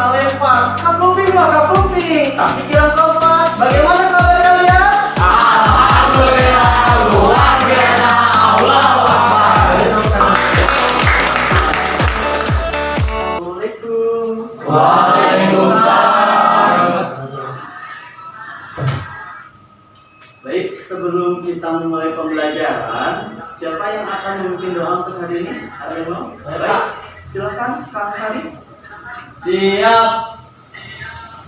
Salempak. Kapuping mah kapuping, tak pikiran kompak. Bagaimana kabar kalian? Alhamdulillah, luar biasa. Allahu Akbar. Assalamualaikum. Waalaikumsalam. Baik, sebelum kita memulai pembelajaran, siapa yang akan memimpin doa untuk hari ini? Ada yang mau? Baik, silakan Kang Haris. Siap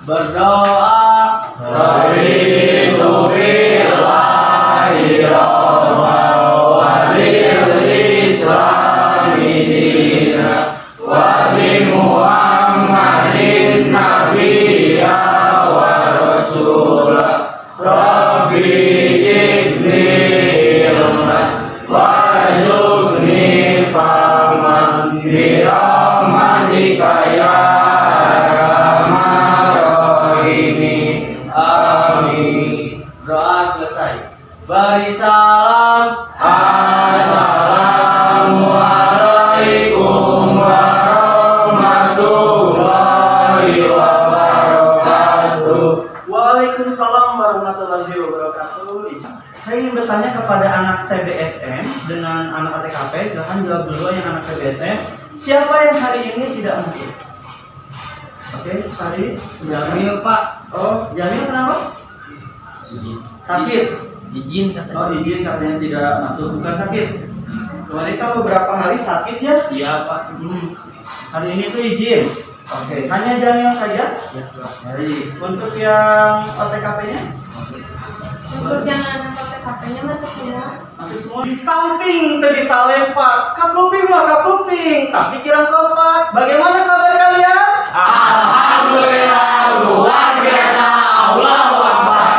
berdoa. Raditu billahi rabban wa bil islami dinan wa bi Muhammadin nabiyya wa rasulah. Rabbi jibni ilman warzuqni fahman bi rahmatika ya doa selesai. Beri salam. Assalamualaikum warahmatullahi wabarakatuh. Waalaikumsalam warahmatullahi wabarakatuh. Saya ingin bertanya kepada anak TBSM dengan anak ATKP. Silahkan jawab dulu yang anak TBSM. Siapa yang hari ini tidak masuk? Oke, Sari. Jamil, Pak. Oh, Jamil kenapa? Sakit. Izin katanya. Oh, izin katanya tidak masuk, bukan sakit. Kemarin kan beberapa hari sakit ya? Iya, Pak. Hari ini tuh izin. Oke, hanya Jamil saja? Ya, Pak. Baik. Untuk yang OTKP-nya? Untuk yang anak KTP-nya masuk semua. Masuk semua. Di samping tadi Salempak. Kapuping mah kapuping, tak pikiran kompak. Bagaimana kabar kalian? Alhamdulillah, luar biasa. Allahu Akbar.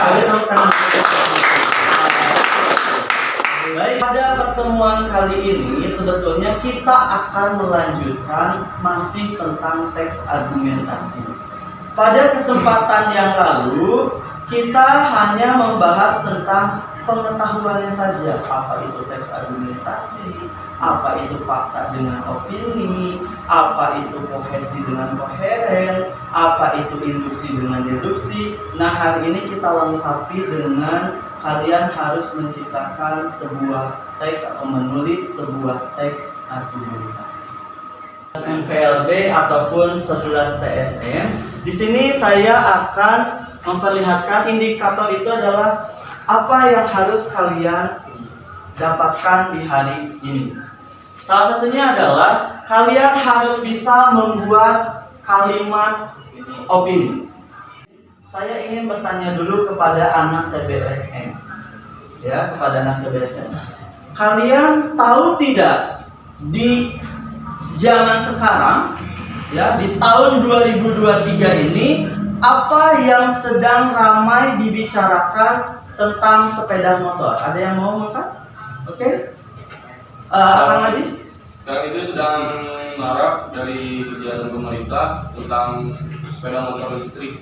Baik, pada pertemuan kali ini sebetulnya kita akan melanjutkan masih tentang teks argumentasi. Pada kesempatan yang lalu kita hanya membahas tentang pengetahuannya saja, apa itu teks argumentasi, apa itu fakta dengan opini, apa itu kohesi dengan koheren, apa itu induksi dengan deduksi. Nah, hari ini kita lengkapi dengan kalian harus menciptakan sebuah teks atau menulis sebuah teks argumentasi. MPLB ataupun 11 TSM. Di sini saya akan memperlihatkan indikator itu adalah apa yang harus kalian dapatkan di hari ini. Salah satunya adalah kalian harus bisa membuat kalimat opini. Saya ingin bertanya dulu kepada anak TBSM. Ya, kepada anak TBSM. Kalian tahu tidak di zaman sekarang, ya, di tahun 2023 ini apa yang sedang ramai dibicarakan tentang sepeda motor? Ada yang mau mengangkat? Oke. Kang Adis? Sekarang itu sedang marak dari kegiatan pemerintah tentang sepeda motor listrik.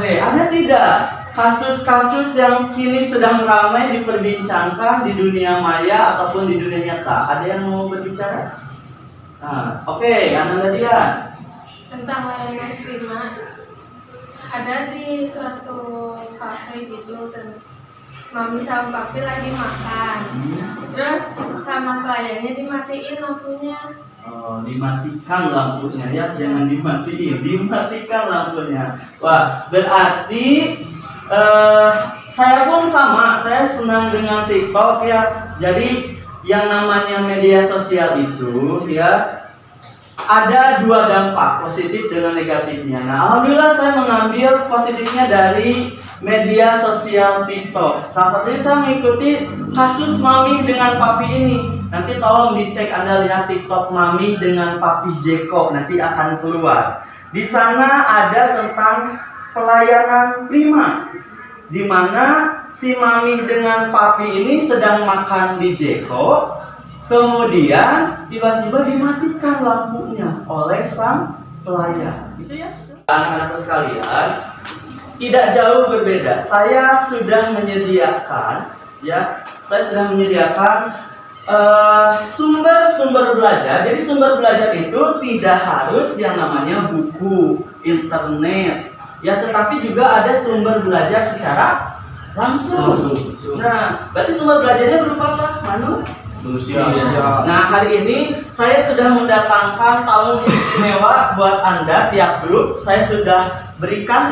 Ada tidak kasus-kasus yang kini sedang ramai diperbincangkan di dunia maya ataupun di dunia nyata? Ada yang mau berbicara? Oke, Ananda Dian. Tentang layanan prima, ada di suatu kafe gitu, dan mami sama papi lagi makan. Terus sama kliennya dimatiin lampunya. Oh, dimatikan lampunya ya, jangan dimatiin, dimatikan lampunya. Wah, berarti saya pun sama, saya senang dengan TikTok ya. Jadi yang namanya media sosial itu ya ada dua dampak, positif dengan negatifnya. Nah, alhamdulillah saya mengambil positifnya dari media sosial TikTok. Salah satunya saya mengikuti kasus Mami dengan Papi ini. Nanti tolong dicek, Anda lihat TikTok Mami dengan Papi Jeko, nanti akan keluar. Di sana ada tentang pelayanan prima, di mana si Mami dengan Papi ini sedang makan di Jeko, kemudian tiba-tiba dimatikan lampunya oleh sang pelayan. Gitu ya. Anak-anak sekalian, tidak jauh berbeda. Saya sudah menyediakan sumber-sumber belajar. Jadi sumber belajar itu tidak harus yang namanya buku, internet, ya, tetapi juga ada sumber belajar secara langsung. Nah, berarti sumber belajarnya berupa apa? Manusia. Nah, hari ini saya sudah mendatangkan tamu istimewa buat Anda tiap grup. Saya sudah berikan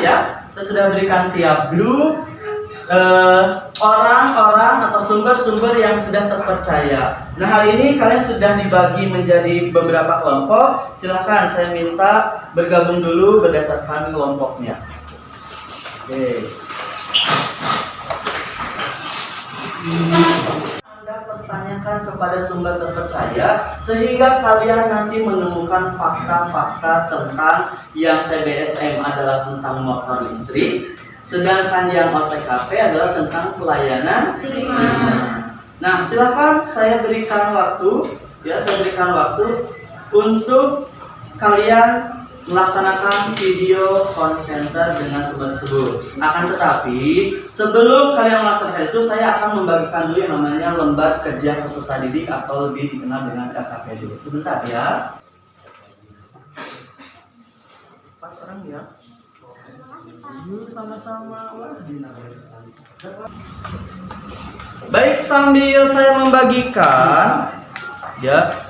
tiap grup orang-orang atau sumber-sumber yang sudah terpercaya. Nah, hari ini kalian sudah dibagi menjadi beberapa kelompok. Silakan, saya minta bergabung dulu berdasarkan kelompoknya. Oke. Anda pertanyakan kepada sumber terpercaya sehingga kalian nanti menemukan fakta-fakta tentang yang TBSM adalah tentang motor listrik, sedangkan yang OTKP adalah tentang pelayanan prima. Nah, silakan saya berikan waktu untuk kalian melaksanakan video konventer dengan sumber tersebut. Akan tetapi, sebelum kalian melaksanakan itu, saya akan membagikan dulu yang namanya lembar kerja peserta didik atau lebih dikenal dengan LKPD. Sebentar ya. 4 orang ya. Sama-sama. Baik, sambil saya membagikan, ya.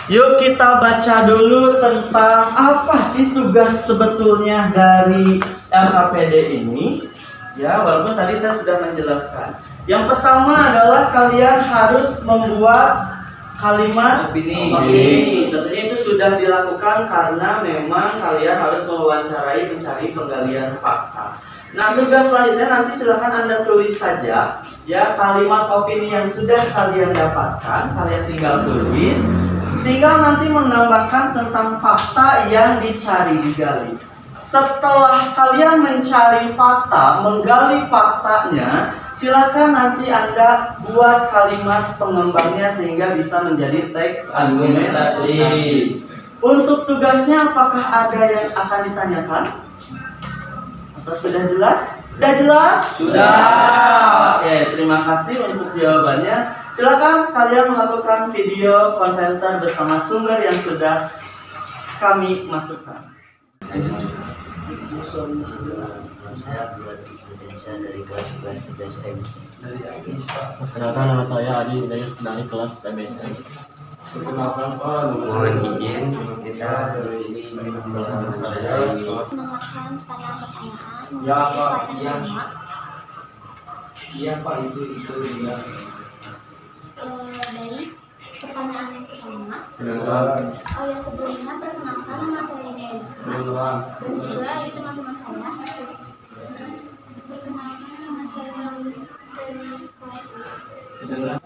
Yuk kita baca dulu tentang apa sih tugas sebetulnya dari LKPD ini. Ya, walaupun tadi saya sudah menjelaskan. Yang pertama adalah kalian harus membuat kalimat opini. Tentunya itu sudah dilakukan karena memang kalian harus mencari penggalian fakta. Nah, tugas selanjutnya nanti silakan Anda tulis saja ya kalimat opini yang sudah kalian dapatkan, kalian tinggal tulis. Tinggal nanti menambahkan tentang fakta yang digali. Setelah kalian mencari fakta, menggali faktanya, silakan nanti Anda buat kalimat pengembangnya sehingga bisa menjadi teks argumentasi. Untuk tugasnya apakah ada yang akan ditanyakan? Atau sudah jelas? Sudah jelas? Sudah. Oke, terima kasih untuk jawabannya. Silakan kalian melakukan video konventer bersama sumber yang sudah kami masukkan. Perkenalkan, nama saya Adi dari kelas TBSM. Perkenalkan Pak, mohon izin kita ini mendengarkan pertanyaan-pertanyaan. Ya Pak, iya Pak, itu dia. Dari pertanyaan yang pertama. Kedengeran. Oh ya, sebelumnya perkenalkan nama saya Nel. Kedengeran. Dan juga ini teman-teman saya. Perkenalkan nama saya dari kelas. Kedengeran.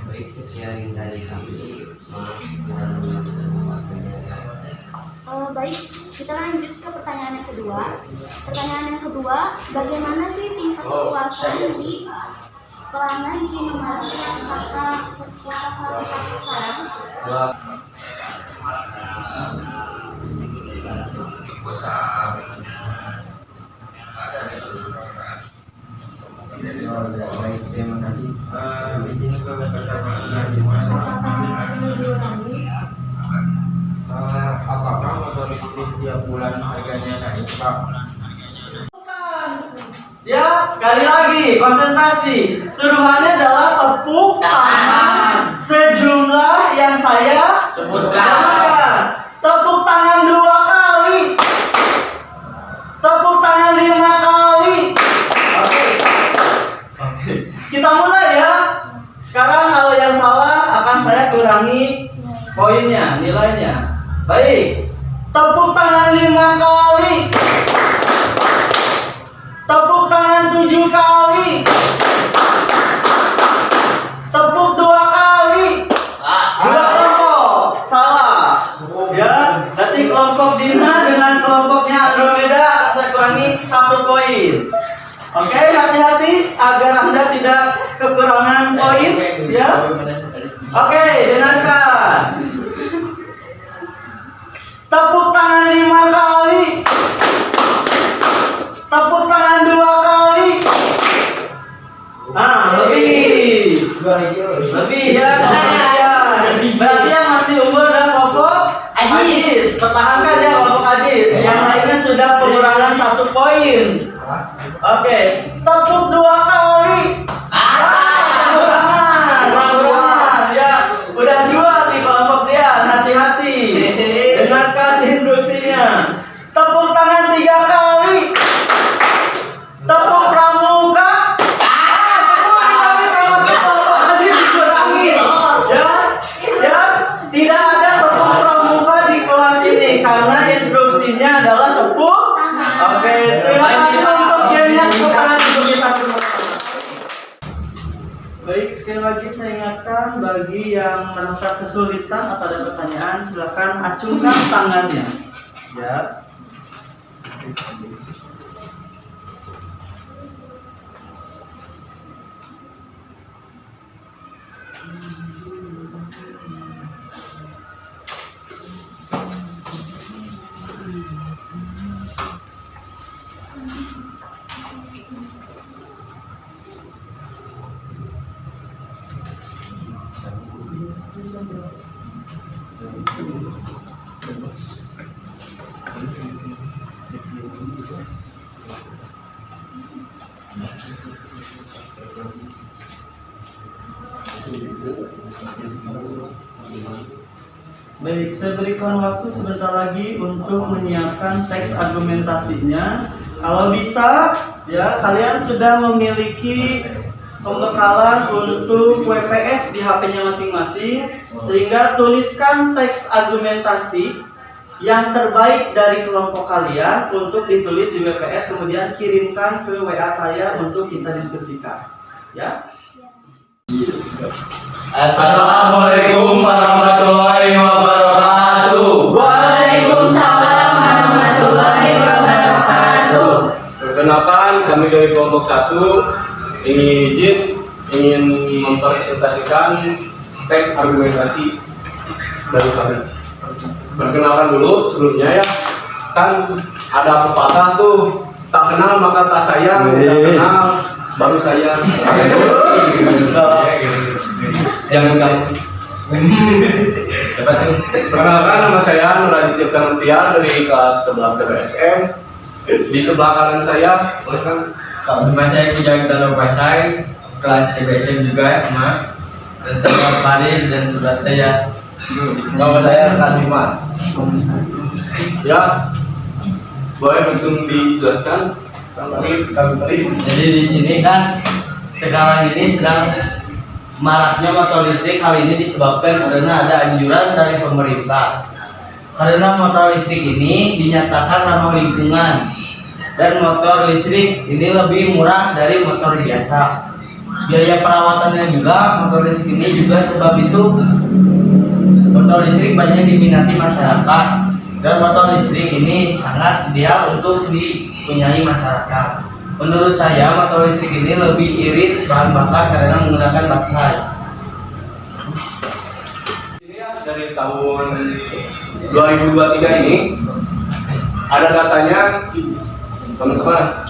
Baik, sekian dari kami. Baik, kita lanjut ke pertanyaan yang kedua. Pertanyaan yang kedua, bagaimana sih tingkat kepuasan di pelanggan di Indomaret yang kakak sekarang? Baik, terima kasih. Di sini kami pertanyaan apakah motor listrik tiap bulan harganya naik, Pak? Ya, sekali lagi konsentrasi. Suruhannya adalah tepuk tangan sejumlah yang saya sebutkan. Tepuk tangan 2 kali. Tepuk tangan 5 kali. Oke. Kita mulai ya. Sekarang kalau yang salah akan saya kurangi poinnya, nilainya. Baik. Tepuk tangan 5 kali. Tepuk tangan 7 kali. Tepuk 2 kali. 2 kelompok. Salah. Ya, nanti kelompok Dina dengan kelompoknya Andromeda saya kurangi 1 poin. Oke, hati-hati agar Anda tidak kekurangan poin, ya. Oke, dengarkan. Tepuk tangan 5 kali. Tepuk tangan 2 kali. Lebih. Lebih ya. Berarti yang masih unggul adalah kelompok Ajis. Pertahankan ya kelompok Ajis. Yang lainnya sudah pengurangan 1 poin. Oke, tepuk 2 kali. Pengurangan. Ya, udah 2 di kelompok dia. Hati-hati. Dengarkan instruksinya. Tepuk tangan 3 kali. Tepuk pramuka. Tidak ada tepuk pramuka di kelas ini karena instruksinya adalah tepuk. Oke, terima kasih untuk gamenya. Tepuk tangan untuk kita semua. Baik, sekali lagi saya ingatkan bagi yang merasa kesulitan atau ada pertanyaan, silakan acungkan tangannya. Ya. Baik, saya berikan waktu sebentar lagi untuk menyiapkan teks argumentasinya. Kalau bisa, ya kalian sudah memiliki pembekalan untuk WPS di HP-nya masing-masing, sehingga tuliskan teks argumentasi yang terbaik dari kelompok kalian untuk ditulis di WPS, kemudian kirimkan ke WA saya untuk kita diskusikan. Ya. Assalamualaikum warahmatullahi wabarakatuh. Waalaikumsalam warahmatullahi wabarakatuh. Perkenalkan, kami dari kelompok 1 ingin mempresentasikan teks argumentasi dari kami. Perkenalkan dulu sebelumnya ya, kan ada pepatah tuh, tak kenal maka tak sayang, tak kenal baru sayang. Yang perkenalkan, nama saya Nur Adi Setiawan Tiar dari kelas 11 TBSM. Di sebelah kanan saya, Nama saya Kijang Tanur Pasai, kelas TBSM juga, Mak. Dan saya Fadil dan sebelah saya. nama saya Kanima. Ya, boleh langsung dijelaskan. Kami tadi. Jadi di sini kan sekarang ini sedang maraknya motor listrik. Hal ini disebabkan karena ada anjuran dari pemerintah. Karena motor listrik ini dinyatakan ramah lingkungan dan motor listrik ini lebih murah dari motor biasa. Biaya perawatannya juga motor listrik ini juga sebab itu motor listrik banyak diminati masyarakat dan motor listrik ini sangat ideal untuk dipunyai masyarakat. Menurut saya motor listrik ini lebih irit bahan bakar karena menggunakan baterai. Ini ya, dari tahun 2023 ini ada datanya teman-teman,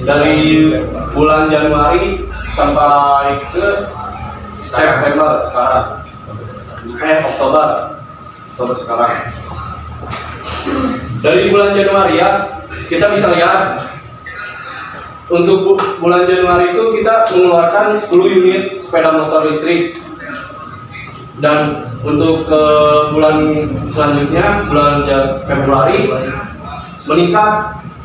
dari bulan Januari sampai ke September sekarang, Oktober sekarang. Dari bulan Januari ya, kita bisa lihat untuk bulan Januari itu kita mengeluarkan 10 unit sepeda motor listrik, dan untuk bulan selanjutnya, bulan Februari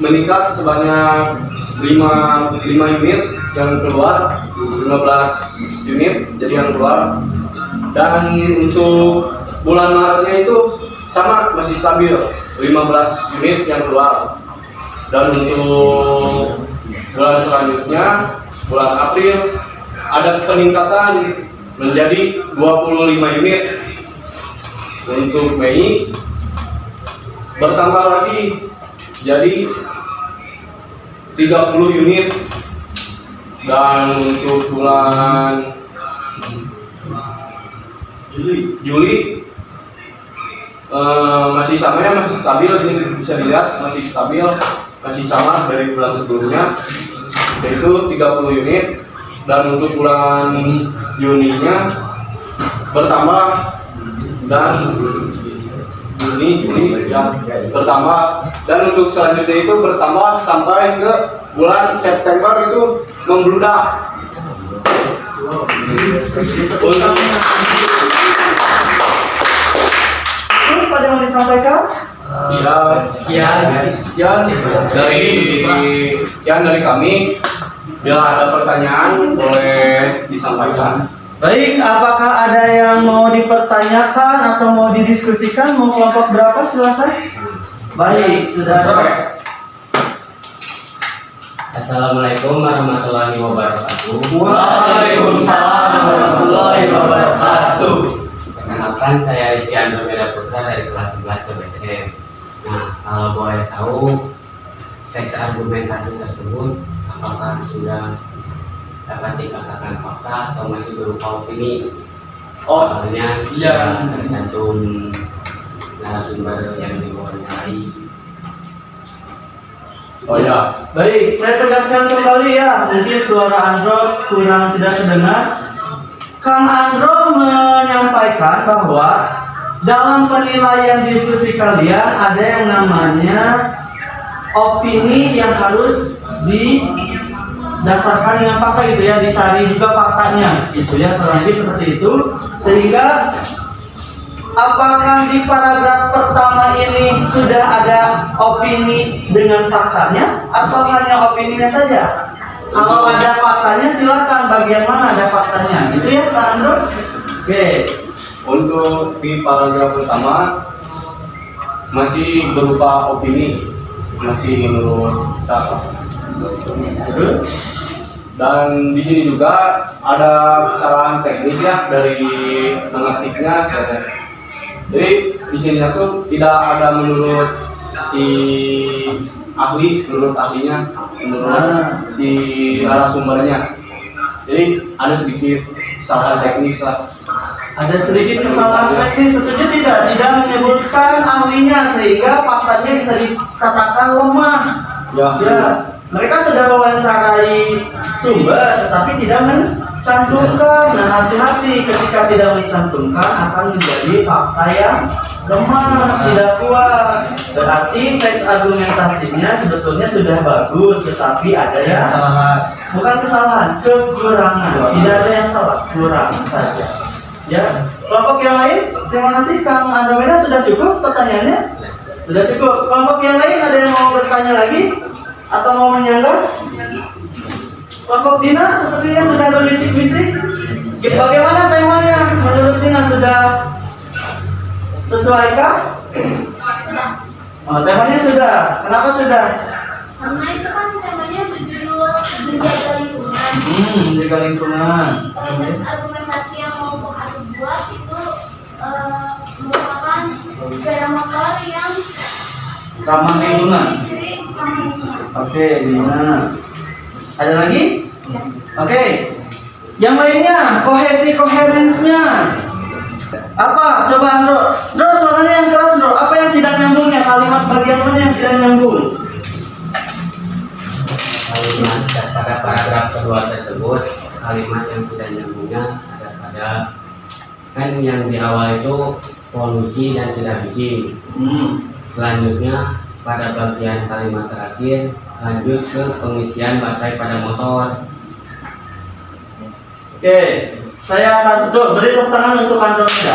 meningkat sebanyak 5 unit yang keluar, 15 unit jadi yang keluar. Dan untuk bulan Maretnya itu sama, masih stabil 15 unit yang keluar. Dan untuk bulan selanjutnya, bulan April, ada peningkatan menjadi 25 unit. Untuk Mei bertambah lagi jadi 30 unit. Dan untuk bulan Juli masih sama ya, masih stabil. Ini bisa dilihat masih stabil, masih sama dari bulan sebelumnya, yaitu 30 unit. Dan untuk bulan Juninya bertambah, dan Juli ya bertambah, dan untuk selanjutnya itu bertambah sampai ke bulan September itu membludak. Itu pada yang disampaikan. Ya, sekian dari kami. Bila ada pertanyaan boleh disampaikan. Baik, apakah ada yang mau dipertanyakan atau mau didiskusikan? Mau kelompok berapa? Silakan. Baik, sudah ada. Assalamualaikum warahmatullahi wabarakatuh. Waalaikumsalam warahmatullahi wabarakatuh. Perkenalkan, saya Rizky Andromeda Putra dari kelas 11 TBSM. Nah, kalau boleh tahu, teks argumentasi tersebut apakah sudah dapat dikatakan fakta atau masih berupa opini? Soalnya sudah tergantung narasumber yang diwawancara. Oh ya, Baik, saya tegaskan kembali ya. Mungkin suara Andro kurang tidak terdengar. Kang Andro menyampaikan bahwa dalam penilaian diskusi kalian ada yang namanya opini yang harus didasarkan dengan fakta gitu ya, dicari juga faktanya gitu ya, kurang lebih seperti itu. Sehingga apakah di paragraf pertama ini sudah ada opini dengan faktanya atau hanya opininya saja? Kalau ada faktanya silakan, bagian mana ada faktanya gitu ya Pak Andro? Oke. untuk di paragraf pertama masih berupa opini, masih menurut kita. Terus Dan di sini juga ada kesalahan teknis ya dari mengetiknya. Jadi di sini tuh tidak ada menurut si ahli, menurut ahlinya, menurut si narasumbernya. Jadi ada sedikit kesalahan teknis lah. ada sedikit kesalahan teknis, setuju tidak? Tidak menyebutkan ahlinya sehingga faktanya bisa dikatakan lemah. Ya, Ya, mereka sudah mewawancarai sumber tetapi tidak mencantumkan. Nah, hati-hati ketika tidak mencantumkan akan menjadi fakta yang lemah, tidak kuat. Berarti teks argumentasinya sebetulnya sudah bagus, tetapi ada yang bukan kesalahan, kekurangan. Tidak ada yang salah, kurang saja. Ya, kelompok yang lain, terima kasih Kang Andromeda, sudah cukup pertanyaannya? Sudah cukup. Kelompok yang lain ada yang mau bertanya lagi atau mau menyanggah? Kelompok Dina sepertinya sudah berbisik-bisik. Bagaimana temanya? Menurut Dina sudah sesuaikah? Oh, temanya sudah. Kenapa sudah? Karena itu kan temanya berjudul menjaga lingkungan. Menjaga lingkungan. Teks argumentasi yang mau harus buat itu merupakan sepeda motor yang Ramah lingkungan. ciri ramah lingkungan. Oke, Dina. Ada lagi? Ya. Oke. Yang lainnya, koherensinya. Apa? Coba Andro. Andro, suaranya yang keras, Andro. Apa yang tidak nyambungnya? Kalimat bagian mana yang tidak nyambung? Kalimat pada paragraf kedua tersebut, kalimat yang tidak nyambungnya ada pada kan yang di awal itu polusi dan tidak biji. Selanjutnya pada bagian kalimat terakhir lanjut ke pengisian baterai pada motor. Oke, saya akan beri tepuk tangan untuk Andromeda.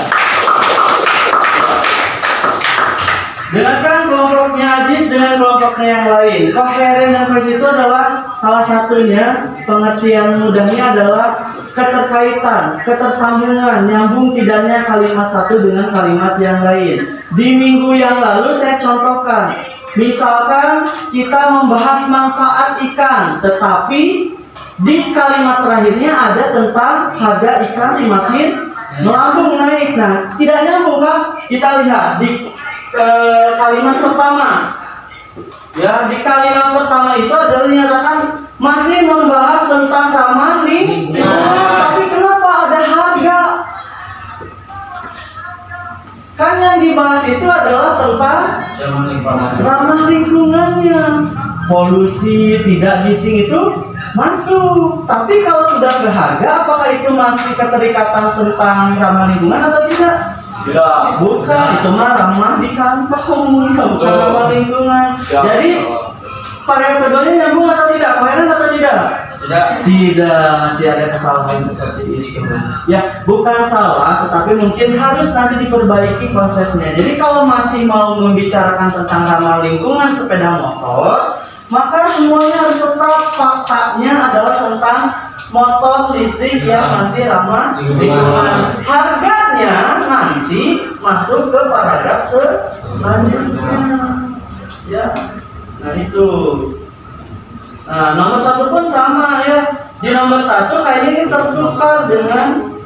Dengarkan kelompoknya Ajis dengan kelompoknya yang lain. Koheren dan kohesi itu adalah salah satunya, pengertian mudahnya adalah keterkaitan, ketersambungan, nyambung tidaknya kalimat satu dengan kalimat yang lain. Di minggu yang lalu saya contohkan, misalkan kita membahas manfaat ikan, tetapi di kalimat terakhirnya ada tentang harga ikan semakin melambung naik. Nah, tidak nyambung kan? Kita lihat di kalimat pertama. Ya, di kalimat pertama itu adalah dinyatakan masih membahas tentang ramah lingkungan, tapi kenapa ada harga? Kan yang dibahas itu adalah tentang ramah lingkungannya. Polusi, tidak bising itu masuk. Tapi kalau sudah ke harga, apakah itu masih keterikatan tentang ramah lingkungan atau tidak? Tidak. Bukan, itu mah ramah di kantong, bukan ramah lingkungan. Jadi pada keduanya nyambung atau tidak? Koheren atau tidak? Tidak, masih ada kesalahan seperti itu. Ya, bukan salah, tetapi mungkin harus nanti diperbaiki konsepnya. Jadi kalau masih mau membicarakan tentang ramah lingkungan sepeda motor, maka semuanya harus tetap faktanya adalah tentang motor listrik yang masih ramah lingkungan. Harganya nanti masuk ke paragraf selanjutnya. Ya, nah itu. Nah, nomor 1 pun sama ya. Di nomor 1 kayaknya ini tertukar dengan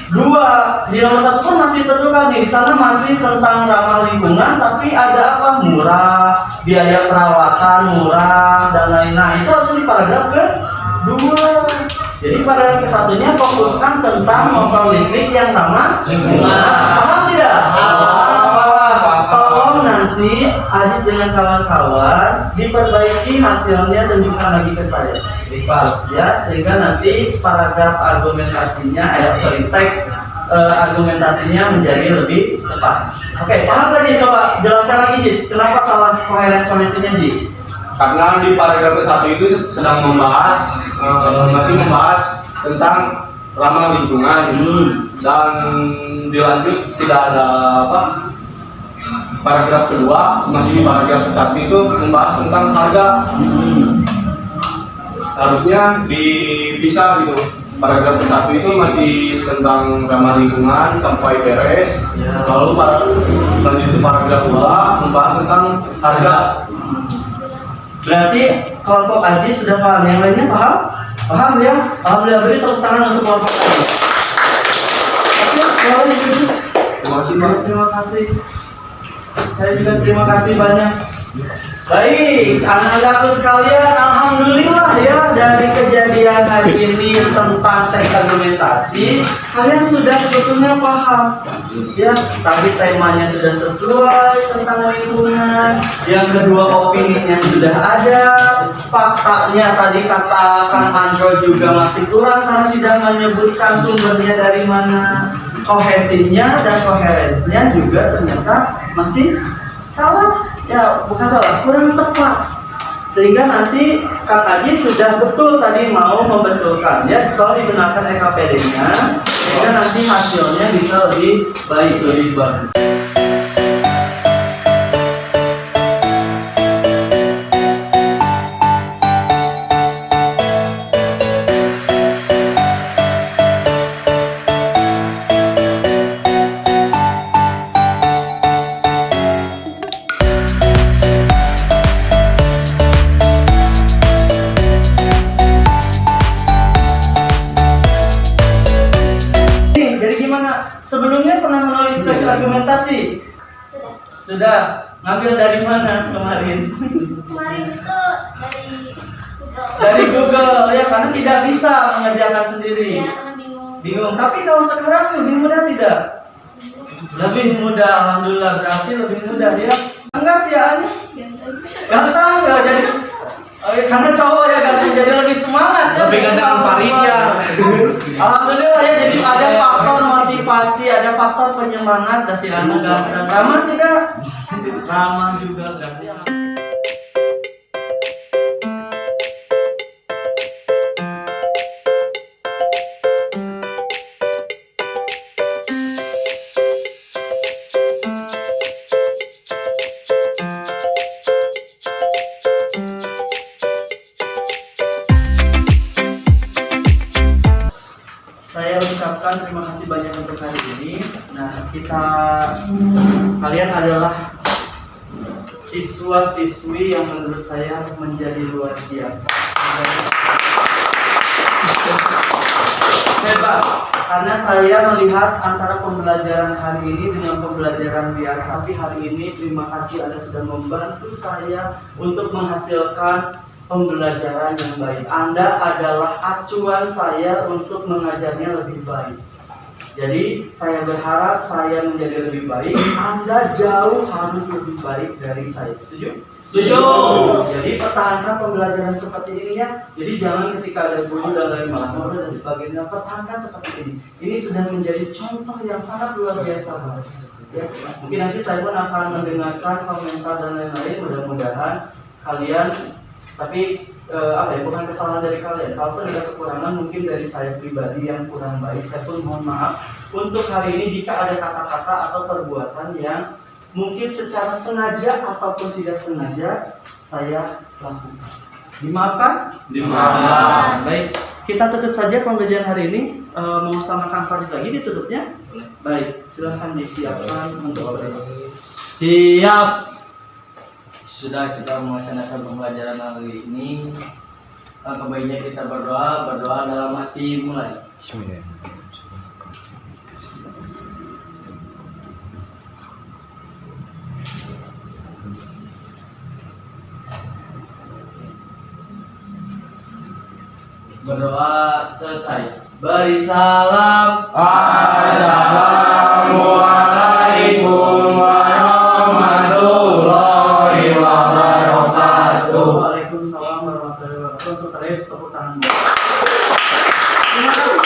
2. Di nomor 1 pun masih tertukar nih. Di sana masih tentang ramah lingkungan, tapi ada apa? Murah, biaya perawatan murah dan lain-lain. Nah, itu harus di paragraf ke-2. Jadi paragraf ke-1-nya fokuskan tentang motor listrik yang ramah lingkungan. Paham tidak? Tolong nanti Ajis dengan kawan-kawan diperbaiki hasilnya, tunjukkan lagi ke saya. Ya, sehingga nanti paragraf argumentasinya, teks argumentasinya menjadi lebih tepat. Oke, paham lagi? Coba jelaskan lagi, Jis. Kenapa salah koheren koneksinya, Jis? Karena di paragraf ke-1 itu sedang membahas masih membahas tentang ramah lingkungan dan dilanjut tidak ada apa. Paragraf kedua masih di paragraf ke-1 itu membahas tentang harga. Harusnya dipisah gitu. Paragraf ke-1 itu masih tentang ramah lingkungan sampai beres. Lalu lanjut ke paragraf 2 membahas tentang harga. Berarti kelompok Ajis sudah paham, yang lainnya paham? Paham ya? Alhamdulillah, beri tepuk tangan untuk kelompok Ajis. Oke, boleh duduk. Terima kasih. Saya juga terima kasih banyak. Baik, anak-anakku sekalian, alhamdulillah ya, dari kejadian hari ini tentang teks argumentasi, kalian sudah sebetulnya paham. Ya, tadi temanya sudah sesuai tentang lingkungan. Yang kedua, opininya sudah ada. Faktanya tadi katakan Android juga masih kurang karena tidak menyebutkan sumbernya dari mana. Kohesinya dan koherensinya juga ternyata masih salah. Ya, bukan salah, kurang tepat. Sehingga nanti Kak Haji sudah betul tadi mau membetulkan ya, kalau dibenarkan EKPD-nya, sehingga nanti hasilnya bisa lebih baik, lebih bagus. Sebelumnya pernah menulis teks argumentasi? Sudah. Ngambil dari mana kemarin? Kemarin itu dari Google. Dari Google ya, karena tidak bisa mengerjakan sendiri. Ya, karena bingung. Bingung. Tapi kalau sekarang lebih mudah tidak? Lebih mudah, alhamdulillah, berarti lebih mudah ya. Enggak sih ya? Ganteng enggak jadi. Oh, ya, karena cowok ya ganteng jadi lebih semangat ya. Lebih ganteng Faridnya. Alhamdulillah ya, jadi ada faktor motivasi, ada faktor penyemangat kasih anak ganteng. Ramah tidak? Ramah juga berarti. ucapkan terima kasih banyak untuk hari ini. Nah, kalian adalah siswa-siswi yang menurut saya menjadi luar biasa. Hebat, karena saya melihat antara pembelajaran hari ini dengan pembelajaran biasa. Tapi hari ini terima kasih Anda sudah membantu saya untuk menghasilkan pembelajaran yang baik. Anda adalah acuan saya untuk mengajarnya lebih baik. Jadi saya berharap saya menjadi lebih baik. Anda jauh harus lebih baik dari saya. Setuju? Setuju. Jadi pertahankan pembelajaran seperti ini ya. Jadi jangan ketika ada guru dan lain malah dan sebagainya, pertahankan seperti ini. Ini sudah menjadi contoh yang sangat luar biasa, Mas. Ya, mungkin nanti saya pun akan mendengarkan komentar dan lain-lain. Mudah-mudahan kalian, tapi bukan kesalahan dari kalian. Kalau ada kekurangan mungkin dari saya pribadi yang kurang baik, saya pun mohon maaf. Untuk hari ini jika ada kata-kata atau perbuatan yang mungkin secara sengaja ataupun tidak sengaja saya lakukan, dimaafkan? Dimaafkan. Baik, kita tutup saja pembelajaran hari ini. Mau samakan Farid lagi ditutupnya? Baik, silahkan disiapkan untuk Siap. Sudah kita melaksanakan pembelajaran hari ini. Alangkah baiknya kita berdoa dalam hati mulai. Berdoa selesai. Beri salam. Assalamualaikum warahmatullahi wabarakatuh. Waalaikumsalam warahmatullahi wabarakatuh. Untuk terakhir tepuk tangan. Terima kasih.